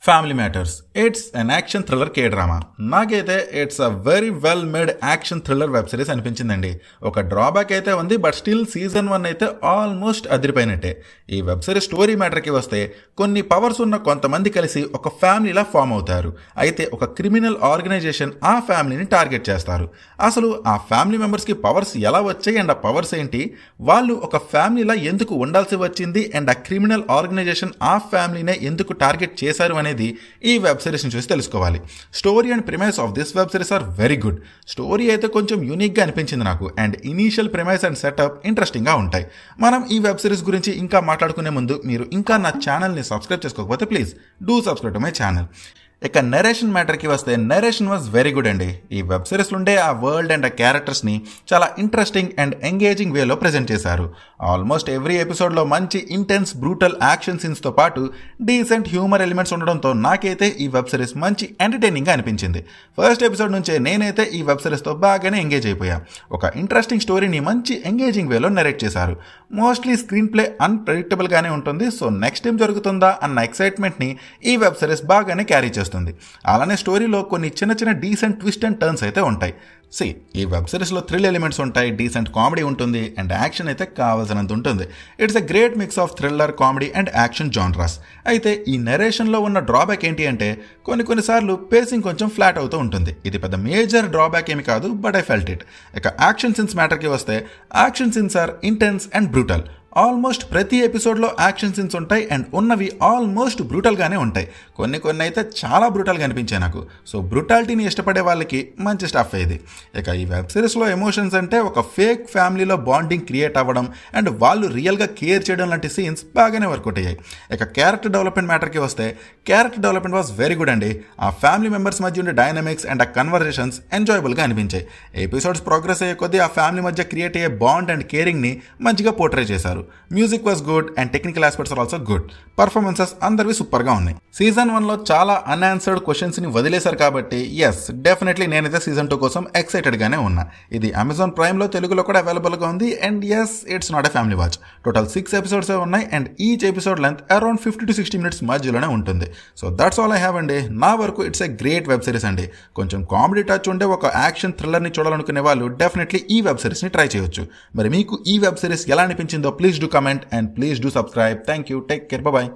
Family Matters it's an action thriller K drama. నాకైతే it's a very well made action thriller web series అనిపించిందండి. ఒక drawback అయితే ఉంది, but still season 1 అయితే almost అదిరిపోయినట్టే. ఈ web series story మ్యాటర్కి వస్తే, కొన్ని పవర్స్ ఉన్న కొంతమంది కలిసి ఒక ఫ్యామిలీలా ఫామ్ అవుతారు. అయితే ఒక క్రిమినల్ ఆర్గనైజేషన్ ఆ ఫ్యామిలీని టార్గెట్ చేస్తారు. అసలు ఆ ఫ్యామిలీ మెంబర్స్కి పవర్స్ ఎలా వచ్చాయి అండ్ ఆ పవర్స్ ఏంటి, వాళ్ళు ఒక ఫ్యామిలీలా ఎందుకు ఉండాల్సి వచ్చింది అండ్ ఆ క్రిమినల్ ఆర్గనైజేషన్ ఆ ఫ్యామిలీనే ఎందుకు టార్గెట్ చేశారు అనేది ఈ వెబ్ సిరీస్ ని చూసి తెలుసుకోవాలి. Story and premise of this web series are very good. Story అయితే కొంచెం యూనిక్ గా అనిపించింది నాకు, and initial premise and setup interesting గా ఉంటాయి. మనం ఈ వెబ్ సిరీస్ గురించి ఇంకా మాట్లాడుకునే ముందు మీరు ఇంకా నా ఛానల్ ని సబ్స్క్రైబ్ చేసుకోకపోతే please do subscribe to my channel. ఇక నెరేషన్ మ్యాటర్కి వస్తే, నెరేషన్ వాజ్ వెరీ గుడ్ అండి. ఈ వెబ్ సిరీస్లో ఉండే ఆ వరల్డ్ అండ్ ఆ క్యారెక్టర్స్ని చాలా ఇంట్రెస్టింగ్ అండ్ ఎంగేజింగ్ వేలో ప్రజెంట్ చేశారు. ఆల్మోస్ట్ ఎవ్రీ ఎపిసోడ్లో మంచి ఇంటెన్స్ బ్రూటల్ యాక్షన్ సీన్స్తో పాటు డీసెంట్ హ్యూమర్ ఎలిమెంట్స్ ఉండడంతో నాకైతే ఈ వెబ్ సిరీస్ మంచి ఎంటర్టైనింగ్గా అనిపించింది. ఫస్ట్ ఎపిసోడ్ నుంచే నేనైతే ఈ వెబ్ సిరీస్తో బాగానే ఎంగేజ్ అయిపోయా. ఒక ఇంట్రెస్టింగ్ స్టోరీని మంచి ఎంగేజింగ్ వేలో నెరేట్ చేశారు. మోస్ట్లీ స్క్రీన్ ప్లే అన్ప్రెడిక్టబుల్గానే ఉంటుంది. సో నెక్స్ట్ టైం జరుగుతుందా అన్న ఎక్సైట్మెంట్ని ఈ వెబ్ సిరీస్ బాగానే క్యారీ చేస్తుంది. అలానే స్టోరీలో కొన్ని చిన్న చిన్న డీసెంట్ ట్విస్ట్ అండ్ టర్న్స్ అయితే ఉంటాయి. ఈ వెబ్ సిరీస్లో థ్రిల్ ఎలిమెంట్స్ ఉంటాయి, డీసెంట్ కామెడీ ఉంటుంది, అండ్ యాక్షన్ అయితే కావాల్సినంత ఉంటుంది. It's a great mix of thriller, comedy and action genres. అయితే ఈ నెరేషన్లో ఉన్న డ్రాబ్యాక్ ఏంటి అంటే, కొన్నిసార్లు పేసింగ్ కొంచెం ఫ్లాట్ అవుతూ ఉంటుంది. ఇది పెద్ద మేజర్ డ్రాబ్యాక్ ఏమి కాదు, బట్ ఐ ఫెల్ట్ ఇట్. ఇక యాక్షన్ సీన్స్ మ్యాటర్కి వస్తే, action scenes are intense and brutal. Almost ప్రతి ఎపిసోడ్లో యాక్షన్ సీన్స్ ఉంటాయి, అండ్ ఉన్నవి ఆల్మోస్ట్ బ్రూటల్గానే ఉంటాయి. కొన్ని అయితే చాలా బ్రూటల్గా అనిపించాయి నాకు. సో బ్రూటాలిటీని ఇష్టపడే వాళ్ళకి మంచి స్టఫ్ ఇది. ఇక ఈ వెబ్ సిరీస్లో ఎమోషన్స్ అంటే, ఒక ఫేక్ ఫ్యామిలీలో బాండింగ్ క్రియేట్ అవ్వడం అండ్ వాళ్ళు రియల్గా కేర్ చేయడం లాంటి సీన్స్ బాగానే వర్కౌట్ అయ్యాయి. ఇక క్యారెక్టర్ డెవలప్మెంట్ మ్యాటర్కి వస్తే, character development was very good అండి. ఆ ఫ్యామిలీ మెంబర్స్ మధ్య ఉండే డైనమిక్స్ అండ్ ఆ కన్వర్జేషన్స్ ఎంజాయబుల్గా అనిపించాయి. ఎపిసోడ్స్ ప్రోగ్రెస్ అయ్యే కొద్దీ ఆ ఫ్యామిలీ మధ్య క్రియేట్ అయ్యే బాండ్ అండ్ కేరింగ్ని మంచిగా పోర్ట్రే చేశారు. Music was good and technical aspects are also good. Performances అందరివి సూపర్ గా ఉన్నాయి. సీజన్ 1 లో చాలా అన్ఆన్సర్డ్ క్వశ్చన్స్ ని వదిలేశారు కాబట్టి ఎస్ డెఫినెట్లీ నేనైతే సీజన్ 2 కోసం ఎక్సైటెడ్ గానే ఉన్నా. ఇది అమెజాన్ ప్రైమ్ లో తెలుగులో కూడా అవైలబుల్ గా ఉంది. And yes it's not a family watch. Total 6 episodes ఉన్నాయి, and each episode length around 50 to 60 minutes మధ్యలోనే ఉంటుంది. So that's all I have అండి. నా వరకు it's a great web series అండి. కొంచెం కామెడీ టచ్ ఉండే ఒక యాక్షన్ థ్రిల్లర్ ని చూడాలనుకునే వాళ్ళు డెఫినెట్లీ ఈ వెబ్ సిరీస్ ని ట్రై చేయొచ్చు. మరి మీకు ఈ వెబ్ సిరీస్ ఎలా అనిపించిందో please do comment and please do subscribe. Thank you. Take care. Bye bye.